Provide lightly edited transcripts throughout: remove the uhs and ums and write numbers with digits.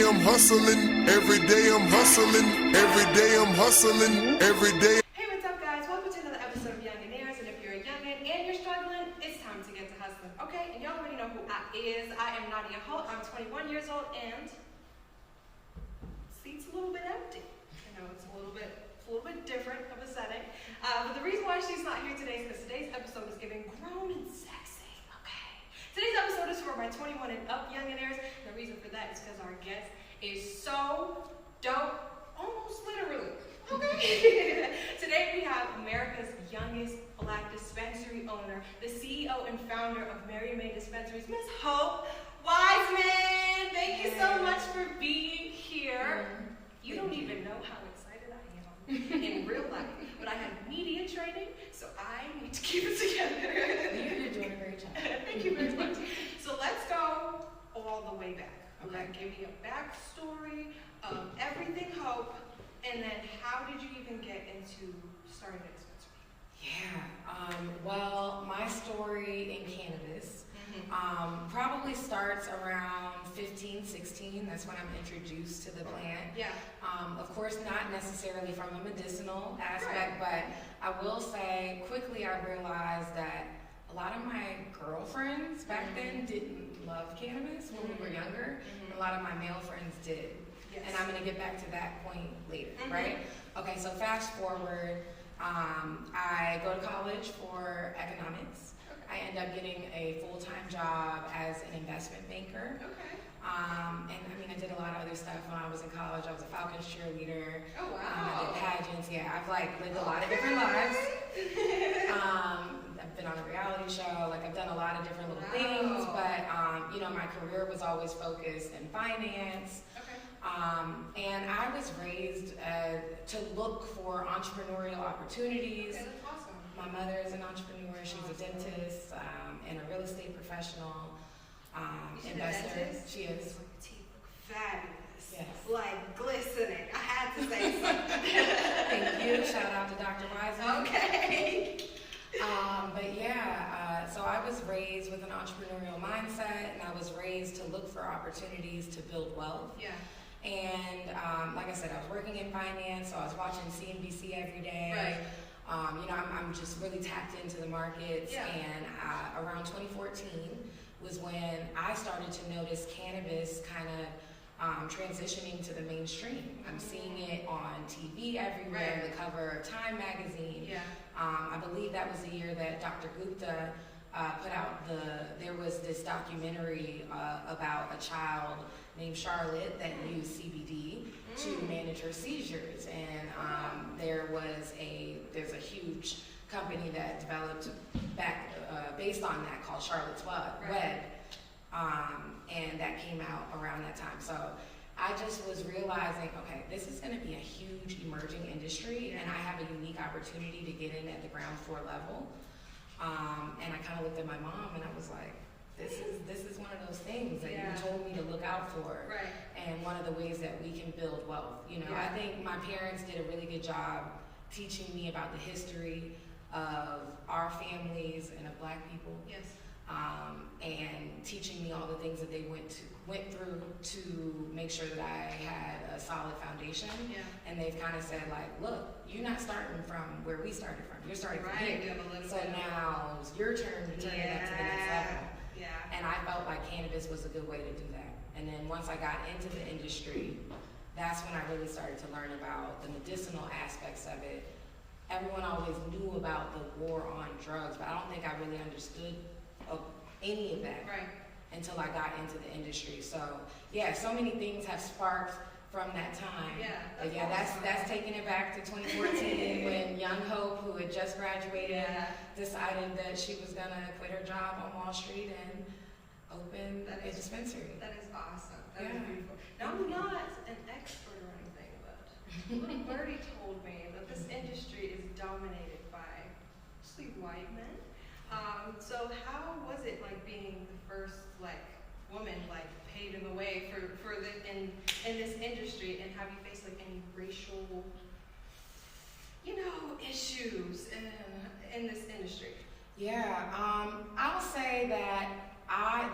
I'm hustling, every day I'm hustling, every day I'm hustling, every day. Hey, what's up, guys? Welcome to another episode of Youngnaires. And if you're a youngin and you're struggling, it's time to get to hustling, okay? And y'all already know who I is. I am Nadia Hope. I'm 21 years old, and seat's a little bit empty. I know it's a little bit different of a setting. But the reason why she's not here today is because today's episode is giving grown and sexy, okay? Today's episode is for my 21 and up younginaires. The reason for that is because our guest is so dope, almost literally. Okay. Today we have America's youngest Black dispensary owner, the CEO and founder of Mary May Dispensaries, Miss Hope Wiseman. Thank you so much for being here. You don't even know how excited I am in real life, but I have media training, so I need to keep it together. You're doing a great job. Thank you very much. So let's go all the way back. Okay, give me a backstory of everything Hope. And then how did you even get into starting a dispensary? Well, my story in cannabis probably starts around 15, 16. That's when I'm introduced to the plant. Yeah. Of course, not necessarily from a medicinal aspect, but I will say quickly I realized that a lot of my girlfriends back then didn't love cannabis when we were younger. A lot of my male friends did. Yes. And I'm going to get back to that point later, right? Okay, so fast forward, I go to college for economics. I end up getting a full-time job as an investment banker. Okay. And I mean, I did a lot of other stuff when I was in college. I was a Falcons cheerleader. Oh, wow. I did pageants. Yeah, I've lived a lot of different lives. I've been on a reality show. I've done a lot of different little things. But, my career was always focused in finance. And I was raised to look for entrepreneurial opportunities. Okay, that's awesome. My mother is an entrepreneur. She's a dentist and a real estate professional, investor. She is. Your teeth look fabulous. Yes. Like glistening. I had to say something. Thank you. Shout out to Dr. Wiseman. Okay. But yeah, so I was raised with an entrepreneurial mindset, and I was raised to look for opportunities to build wealth. Yeah. And like I said, I was working in finance, so I was watching CNBC every day. Right. I'm just really tapped into the markets. Yeah. And around 2014 was when I started to notice cannabis kind of transitioning to the mainstream. I'm seeing it on TV everywhere, the cover of Time magazine. Yeah. I believe that was the year that Dr. Gupta put out there was this documentary about a child named Charlotte that used CBD to manage her seizures, and there's a huge company that developed based on that called Charlotte's Web, and that came out around that time. So I just was realizing, okay, this is going to be a huge emerging industry, and I have a unique opportunity to get in at the ground floor level. And I kind of looked at my mom, and I was like, this is one of those things that you told me to look out for, and one of the ways that we can build wealth. I think my parents did a really good job teaching me about the history of our families and of Black people. Yes. And teaching me all the things that they went through to make sure that I had a solid foundation. Yeah. And they've kind of said, look, you're not starting from where we started from. You're starting from here. So now it's your turn to turn it up to the next level. Yeah. And I felt like cannabis was a good way to do that. And then once I got into the industry, that's when I really started to learn about the medicinal aspects of it. Everyone always knew about the war on drugs, but I don't think I really understood any of that until I got into the industry. So yeah, so many things have sparked from that time. Yeah, that's taking it back to 2014 when young Hope, who had just graduated, decided that she was gonna quit her job on Wall Street and open a dispensary. That is awesome. That is beautiful. Now, I'm not an expert or anything, but little birdie told me that this industry is dominated by mostly white men. So how was it being the first woman paving the way for in this industry, and have you faced any racial issues in this industry? Yeah, I'll say that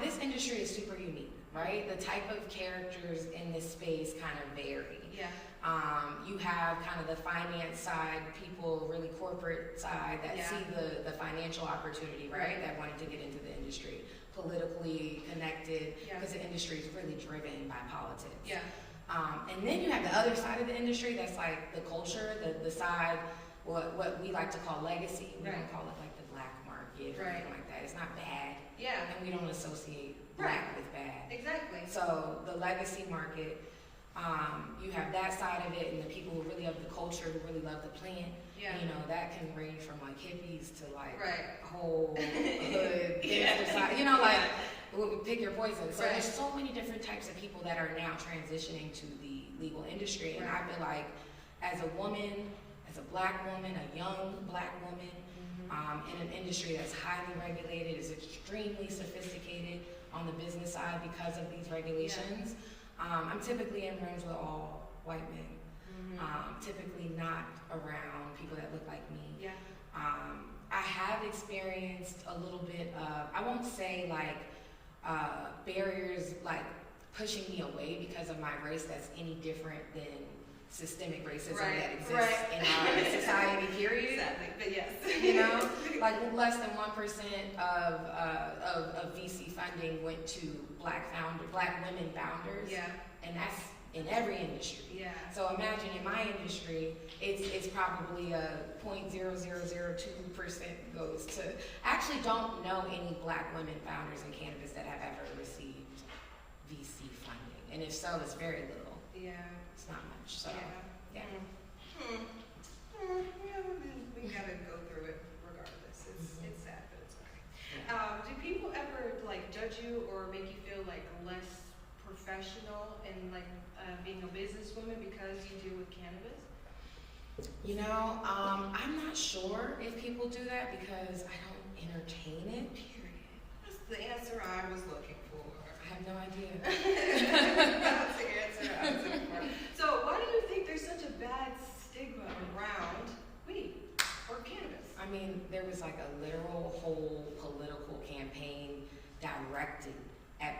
this industry is super unique. right? The type of characters in this space kind of vary. Yeah. You have kind of the finance side, people, really corporate side that see the financial opportunity, right? That wanted to get into the industry, politically connected, because the industry is really driven by politics. Yeah. And then you have the other side of the industry that's like the culture, the side, what we like to call legacy. We don't call it like the black market or anything like that. It's not bad. Yeah. And we don't associate black with bad. Exactly. So the legacy market, you have that side of it, and the people who really love the culture, who really love the plant. Yeah. You know, that can range from like hippies to like Right. whole hood, gangster side. You know, like pick your poison. So there's so many different types of people that are now transitioning to the legal industry, and I feel like as a woman, as a black woman, a young black woman, in an industry that's highly regulated, is extremely sophisticated on the business side because of these regulations. I'm typically in rooms with all white men, typically not around people that look like me. Yeah. I have experienced a little bit of, I won't say like barriers like pushing me away because of my race that's any different than systemic racism that exists in our society, period. Exactly, but yes. You know, like less than 1% of VC funding went to black women founders. Yeah. And that's in every industry. Yeah. So imagine in my industry, it's probably a 0.0002% goes to. I actually don't know any black women founders in cannabis that have ever received VC funding, and if so, it's very little. Yeah. It's not much. So yeah. We gotta go through it regardless. It's sad, but it's okay. Do people ever like judge you or make you feel like less professional and like being a businesswoman because you deal with cannabis? You know, I'm not sure if people do that because I don't entertain it. Period. That's the answer I was looking for. I have no idea. That's the answer I was looking for. So why do you think there's such a bad stigma around weed or cannabis? I mean, there was like a literal whole political campaign directed at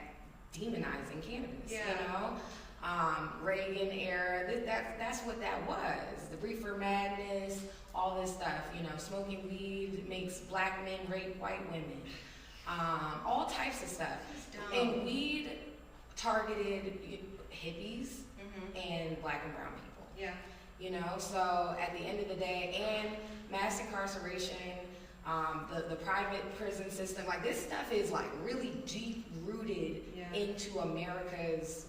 demonizing cannabis, you know? Reagan era, that's what that was. The reefer madness, all this stuff, you know, smoking weed makes black men rape white women. All types of stuff. And weed targeted hippies and black and brown people. Yeah. You know, so at the end of the day, and mass incarceration, the private prison system, like this stuff is like really deep rooted into America's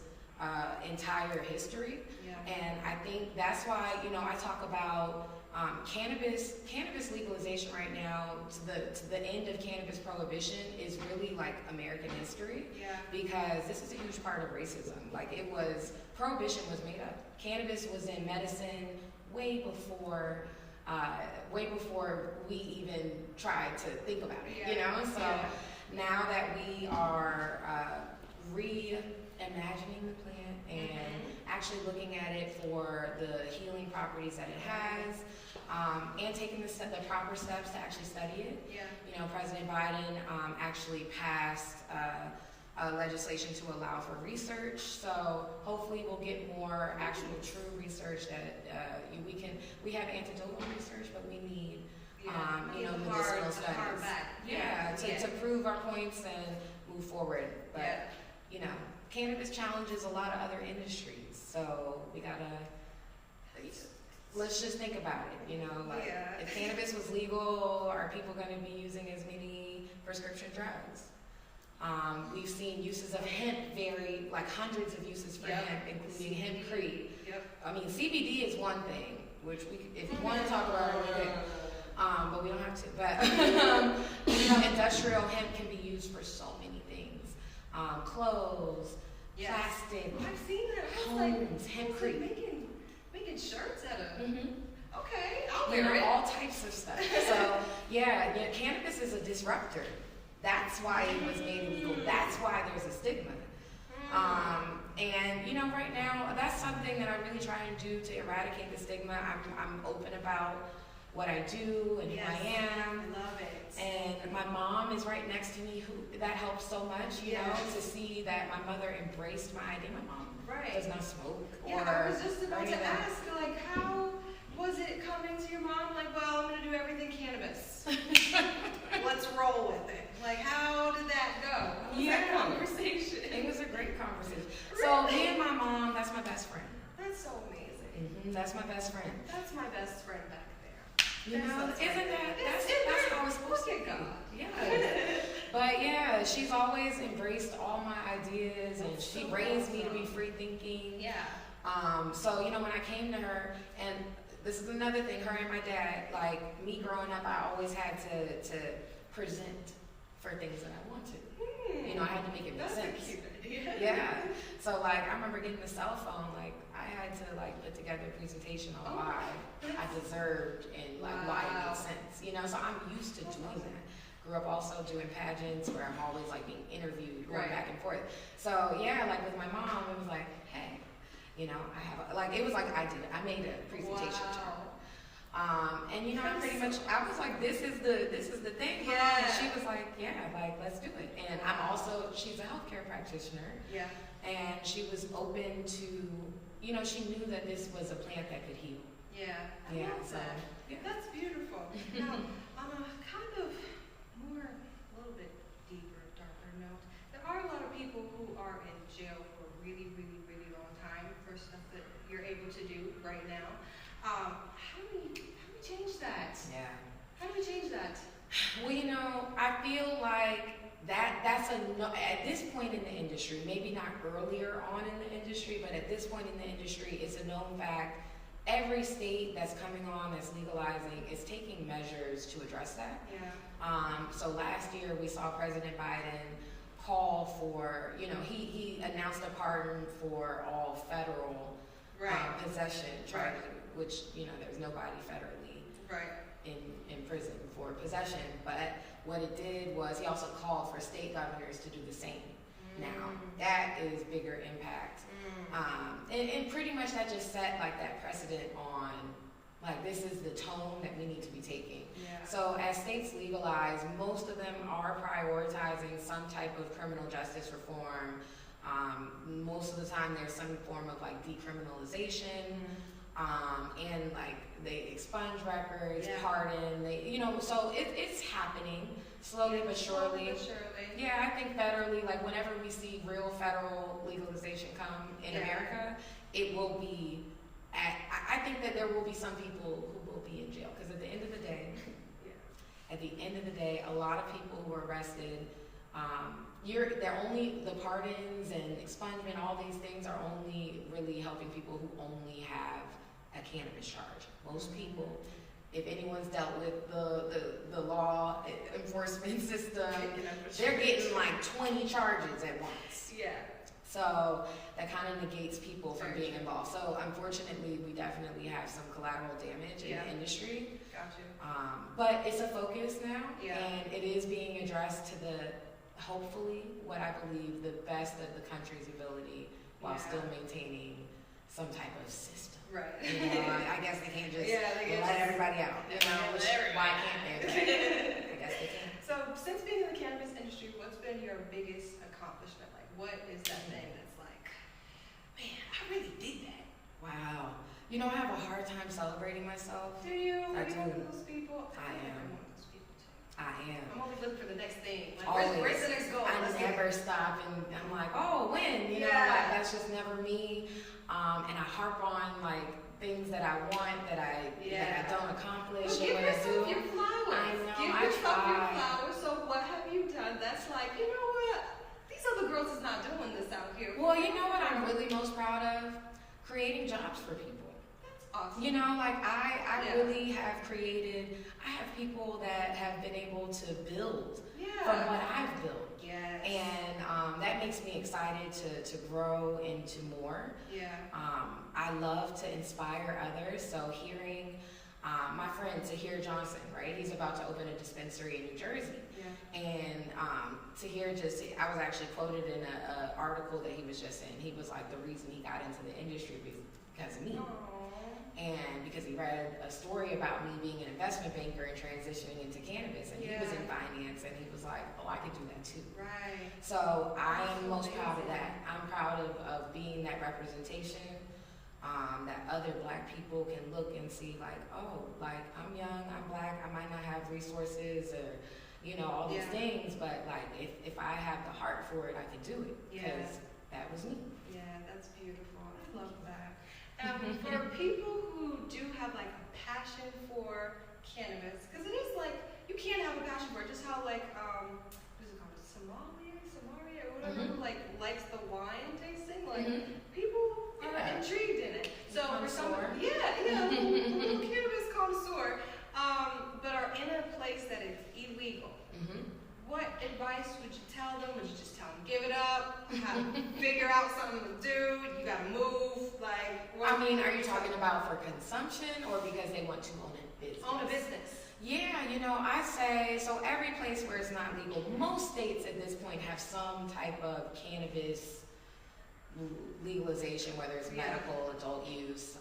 entire history. And I think that's why, you know, I talk about cannabis legalization right now to the end of cannabis prohibition is really like American history. Because this is a huge part of racism. Like prohibition was made up. Cannabis was in medicine way before we even tried to think about it, you know? So now that we are reimagining the plant and actually looking at it for the healing properties that it has, and taking the proper steps to actually study it. You know, President Biden actually passed legislation to allow for research, so hopefully we'll get more actual true research that we have anecdotal research, but we need you know, medicinal studies to prove our points and move forward. But you know, cannabis challenges a lot of other industries, so we gotta let's just think about it, you know, like if cannabis was legal, are people going to be using as many prescription drugs? We've seen uses of hemp vary, like hundreds of uses for hemp, including hempcrete. I mean, CBD is one thing, which if you want to talk about it, we can, but we don't have to. But you know, industrial hemp can be used for so many things: clothes, plastic, I've seen that. homes, hempcrete. Making shirts out of. Okay, I'll You wear know, it. all types of stuff. So yeah, cannabis is a disruptor. That's why it was made illegal. That's why there's a stigma. And you know, right now, that's something that I really try and do to eradicate the stigma. I'm open about what I do and who I am. I love it. And my mom is right next to me, that helps so much, you know, to see that my mother embraced my idea. My mom does not smoke. Yeah, I was just about to ask, like, how was it coming to your mom? Like, well, I'm going to do everything cannabis. Let's roll with it. Like, how did that go? How was that conversation? It was a great conversation. Really? So me and my mom, that's my best friend. That's so amazing. That's my best friend. That's my best friend back there. You know, isn't that, that's how it's supposed to be. Yeah. But yeah, she's always embraced all my ideas, and she raised me to be free thinking. Yeah. So, you know, when I came to her, and this is another thing, her and my dad, like me growing up, I always had to present for things that I wanted. You know, I had to make it make sense. That's a cute idea. Yeah. So like, I remember getting the cell phone, like I had to like put together a presentation on why I deserved and like why it made sense. You know, so I'm used to doing that. Grew up also doing pageants where I'm always like being interviewed, going back and forth. So yeah, like with my mom, it was like, hey, you know, I have like it was like I made a presentation to her. And you know, I was like, this is the thing. Yeah. And she was like, yeah, like let's do it. And I'm also, she's a healthcare practitioner. Yeah. And she was open to, you know, she knew that this was a plant that could heal. Yeah. Yeah. So that's beautiful. Now, on a kind of more, a little bit deeper, darker note, there are a lot of people who are in jail for a really, really, really long time for stuff that you're able to do right now. How do we change that? Yeah. How do we change that? Well, you know, I feel like that's at this point in the industry, maybe not earlier on in the industry, but at this point in the industry, it's a known fact. Every state that's coming on, that's legalizing, is taking measures to address that. Yeah. So last year we saw President Biden call for, you know, he announced a pardon for all federal possession charges, which, you know, there's nobody federally in prison for possession. But what it did was he also called for state governors to do the same. Now, that is bigger impact. And pretty much that just set like that precedent on, like this is the tone that we need to be taking. Yeah. So as states legalize, most of them are prioritizing some type of criminal justice reform. Most of the time there's some form of like decriminalization. And like they expunge records, pardon, you know, so it's happening slowly but surely. Yeah, I think federally, like whenever we see real federal legalization come in America, it will be I think that there will be some people who will be in jail, because at the end of the day, a lot of people who are arrested, they're only, the pardons and expungement, all these things are only really helping people who only have a cannabis charge. Most people, if anyone's dealt with the law enforcement system, they're getting like 20 charges at once. Yeah. So that kind of negates people from being involved. So unfortunately, we definitely have some collateral damage in the industry. Gotcha. But it's a focus now, Yeah. and it is being addressed to hopefully, what I believe, the best of the country's ability, while still maintaining some type of system. Right. You know, I guess they can't just let everybody out. You know, why can't they? I guess they can. So, since being in the cannabis industry, what's been your biggest accomplishment? Like, what is that thing that's like, man, I really did that? Wow. You know, I have a hard time celebrating myself. Do you? I Are you do. one of those people? I am. I'm one of those people too. I am. I'm always looking for the next thing. Like, Always. where's the next goal? I never stop, and I'm like, oh, when? You know, like that's just never me. And I harp on like things that I want that I don't accomplish. Well, give yourself your flowers. I know. Give yourself your flowers. So what have you done? That's like, you know what? These other girls is not doing this out here. Well, you know what I'm really most proud of? Creating jobs for people. That's awesome. You know, like I really have created. I have people that have been able to build from what I've built. Yes. And that makes me excited to grow into more. Yeah. I love to inspire others. So hearing my friend Tahir Johnson, right? He's about to open a dispensary in New Jersey. Yeah. And Tahir I was actually quoted in an article that he was just in. He was like, the reason he got into the industry because of me. Aww. And because he read a story about me being an investment banker and transitioning into cannabis, and he was in finance, and he was like, oh, I could do that too. Right. So I am most proud of that. I'm proud of being that representation, that other Black people can look and see like, oh, like I'm young, I'm Black, I might not have resources or, you know, all these things, but like if I have the heart for it, I can do it, because that was me. Yeah, that's beautiful. I love that. For people who do have like a passion for cannabis, because it is like, you can't have a passion for it, just how like, what is it called, Somalia, or whatever, who like likes the wine tasting, like people are intrigued in it. So for some, little cannabis connoisseur, but are in a place that is illegal. What advice would you tell them? Would you just tell them, give it up, how to figure out something to do, you gotta move, like... I mean, are you talking about for consumption or because they want to own a business? Own a business. Yeah, you know, I say, so every place where it's not legal, most states at this point have some type of cannabis legalization, whether it's medical, adult use,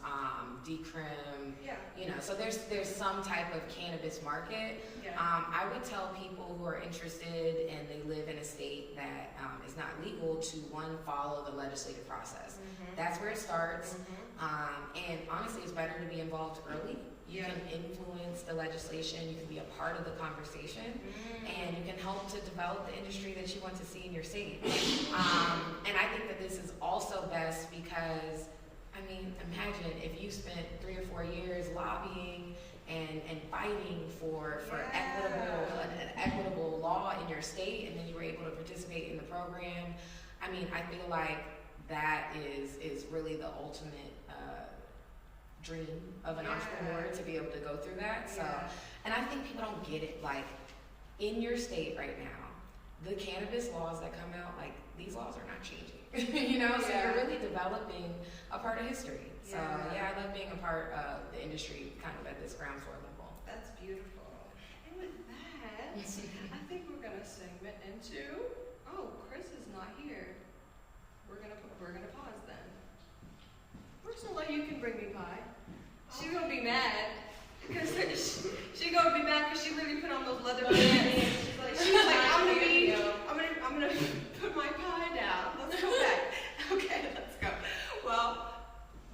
decrim, you know, so there's some type of cannabis market. I would tell people who are interested and they live in a state that is not legal to, one, follow the legislative process. That's where it starts. And honestly, it's better to be involved early. You can influence the legislation, you can be a part of the conversation, and you can help to develop the industry that you want to see in your state. And I think that this is also best because, I mean, imagine if you spent 3 or 4 years lobbying and fighting for an equitable law in your state, and then you were able to participate in the program. I mean, I feel like that is really the ultimate dream of an entrepreneur, to be able to go through that. So, and I think people don't get it. Like, in your state right now, the cannabis laws that come out, like, these laws are not changing. You know, so you're really developing a part of history. So I love being a part of the industry kind of at this ground floor level. That's beautiful. And with that, I think we're gonna segment into, oh, Chris is not here. We're gonna pause then. Personally, you can bring me pie. She's gonna be mad because she gonna be mad because she really put on those leather pants. She's like, I'm gonna put my pie down. Let's go back. Okay, let's go. Well,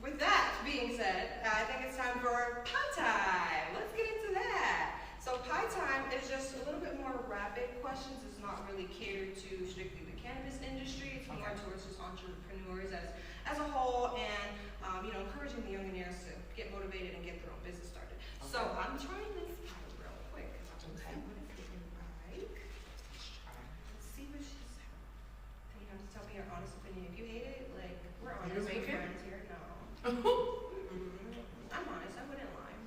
with that being said, I think it's time for pie time. Let's get into that. So pie time is just a little bit more rapid questions. It's not really catered to strictly the cannabis industry. It's more towards just entrepreneurs as a whole, and you know, encouraging the Youngnaires to get motivated and get their own business started. So I'm trying this pie real quick because I want to see what it's looking like. Let's see what she's saying. And you have to tell me your honest opinion. If you hate it, like, we're honest with friends here. No. I'm honest. I wouldn't lie.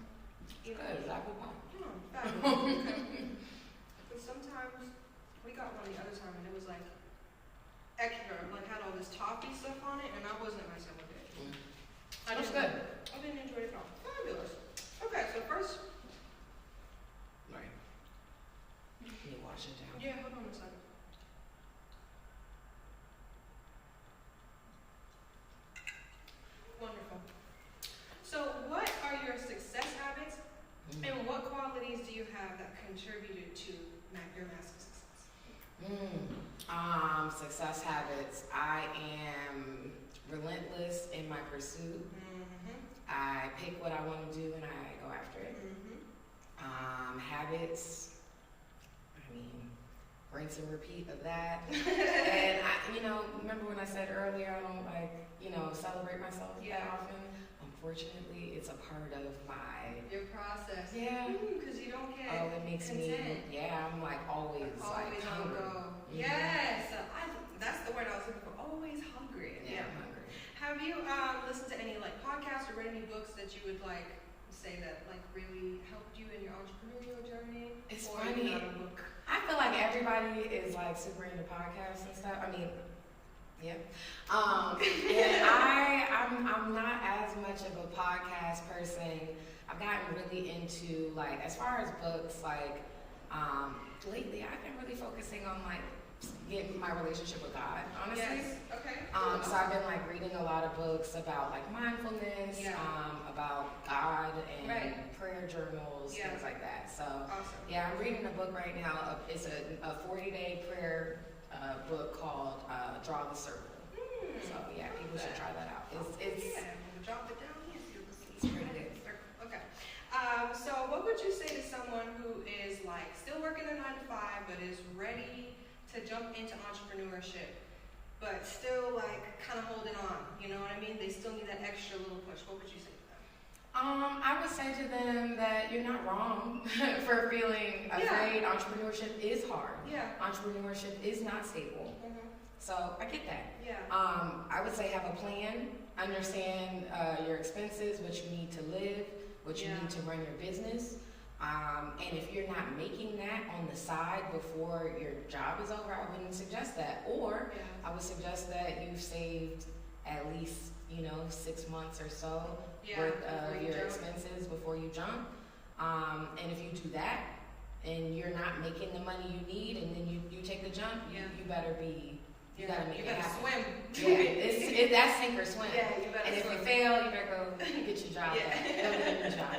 You know, good. Is that good pie? fabulous. But sometimes we got one the other time and it was like extra, like had all this toffee stuff on it, and I wasn't messing with it. That's good. I didn't enjoy it at all. Fabulous. Okay, so first. Right. You wash it down. Yeah, hold on a second. Wonderful. So, what are your success habits, and what qualities do you have that contributed to your massive success? Success habits. I am relentless in my pursuit. I pick what I want to do and I go after it. Habits. I mean, rinse and repeat of that. And I, you know, remember when I said earlier I don't like, you know, celebrate myself that often? Unfortunately, it's a part of your process. Yeah. Because you don't get it makes content. me, I'm like always like on hungry. go. Yes, that's the word I was looking for. Always hungry. Yeah, I'm hungry. Have you listened to any like podcasts or read any books that you would like say that like really helped you in your entrepreneurial journey? It's or funny. I feel like everybody is like super into podcasts and stuff. I mean, yeah. And I'm not as much of a podcast person. I've gotten really into like, as far as books, like lately I've been really focusing on like get my relationship with God, honestly. Yes. Okay. So I've been like reading a lot of books about like mindfulness, about God and prayer journals, things like that. So yeah, I'm reading a book right now. It's a 40-day prayer book called Draw the Circle. So yeah, people should try that out. It's drop it down here. It's pretty good. Okay. So what would you say to someone who is like still working their 9 to 5 but is ready to jump into entrepreneurship, but still like kind of holding on? You know what I mean? They still need that extra little push. What would you say to them? I would say to them that you're not wrong for feeling afraid. Entrepreneurship is hard. Entrepreneurship is not stable. So I get that. I would say have a plan, understand your expenses, what you need to live, what you need to run your business. And if you're not making that on the side before your job is over, I wouldn't suggest that. Or I would suggest that you've saved at least 6 months or so worth of your expenses before you jump. And if you do that and you're not making the money you need, and then you take the jump, you better be. You gotta make it happen. Swim. Yeah, that's sink or swim. Yeah, you better and if swim. you fail, you better go get your job back. Go get your job.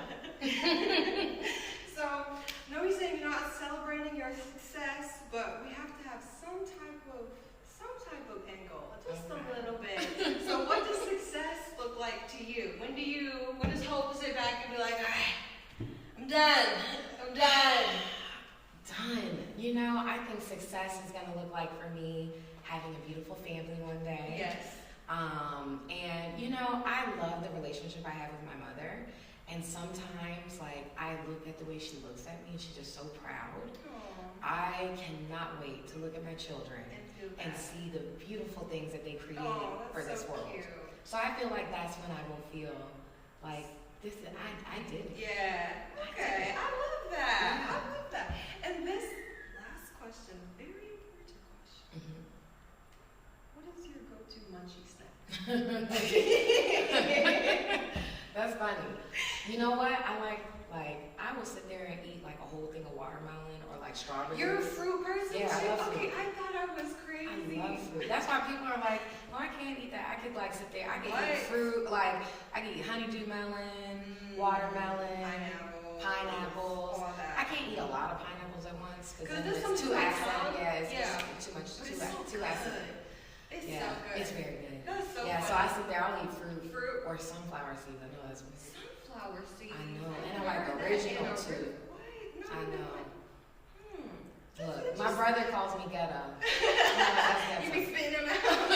So, no, you're saying you're not celebrating your success, but we have to have some type of end goal, just a little bit. So, what does success look like to you? When does Hope sit back and be like, all right, I'm done. I think success is going to look like for me having a beautiful family one day. Yes. And I love the relationship I have with my mother. And sometimes, like, I look at the way she looks at me and she's just so proud. Aww. I cannot wait to look at my children and see the beautiful things that they create for this world. Cute. So I feel like that's when I will feel like I did it. Yeah. Okay. I love that. Yeah. I love that. And this last question, very important question. What is your go-to munchie snack? That's funny. You know what? I will sit there and eat like a whole thing of watermelon or like strawberries. You're a fruit person too? I love fruit. Okay, I thought I was crazy. I love fruit. That's why people are like, no, I can't eat that. I could like sit there. I could eat fruit. Like I could eat honeydew melon, watermelon, pineapples. All that. I can't eat a lot of pineapples at once because then it's too acid. Yeah, it's too much. But Too acid. It's yeah, so good. it's very good. That's so yeah, fun. so I sit there. I'll eat fruit or sunflower seeds. I know that's what it is. Sunflower seeds. I know, and I like original too. What? No, I know. Look, my brother calls me ghetto. You be spitting them out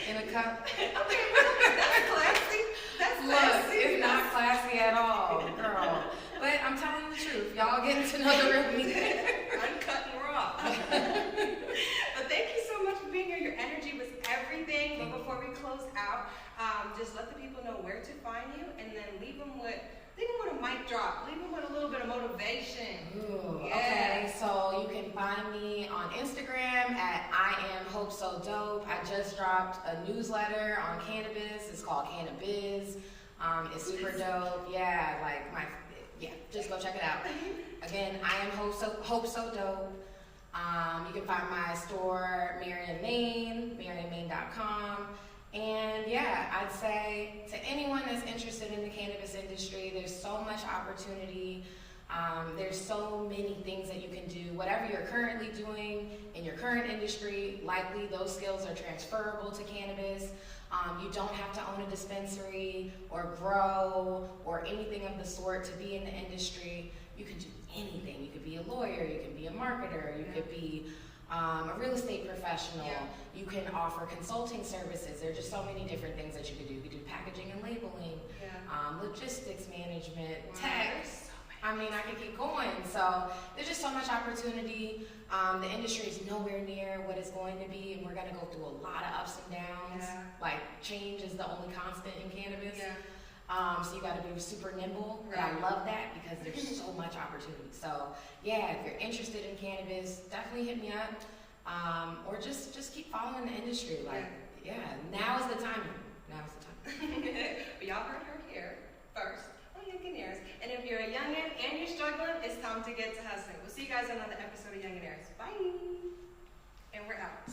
in a cup. Okay, that's classy. That's classy. Look, it's not classy at all, girl. But I'm telling you the truth. Y'all getting to know the real me. Uncut and raw. But thank you so much for being here. Your energy was everything. But before we close out, just let the people know where to find you, and then leave them with a mic drop. Leave them with a little bit of motivation. Ooh, okay, so you can find me on Instagram at I am Hope So Dope. I just dropped a newsletter on cannabis. It's called Cannabis. It's super dope. Just go check it out. Again, I am Hope So Dope. You can find my store, Marion Maine, marionmaine.com. And I'd say to anyone that's interested in the cannabis industry, there's so much opportunity. There's so many things that you can do. Whatever you're currently doing in your current industry, likely those skills are transferable to cannabis. You don't have to own a dispensary or grow or anything of the sort to be in the industry. You can do anything. You could be a lawyer, you can be a marketer, you could be a real estate professional. You can offer consulting services. There are just so many different things that you could do. You could do packaging and labeling, logistics management, tech. I mean, I could keep going. So there's just so much opportunity. The industry is nowhere near what it's going to be, and we're going to go through a lot of ups and downs. Like change is the only constant in cannabis. So you got to be super nimble. But I love that because there's so much opportunity. So if you're interested in cannabis, definitely hit me up. Or just keep following the industry. Now is the time. But y'all heard her here first on Youngnaires. And if you're a youngin and you're struggling, it's time to get to hustling. We'll see you guys on another episode of Youngnaires. Bye. And we're out.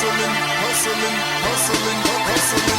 hustling, hustling, hustling, hustling.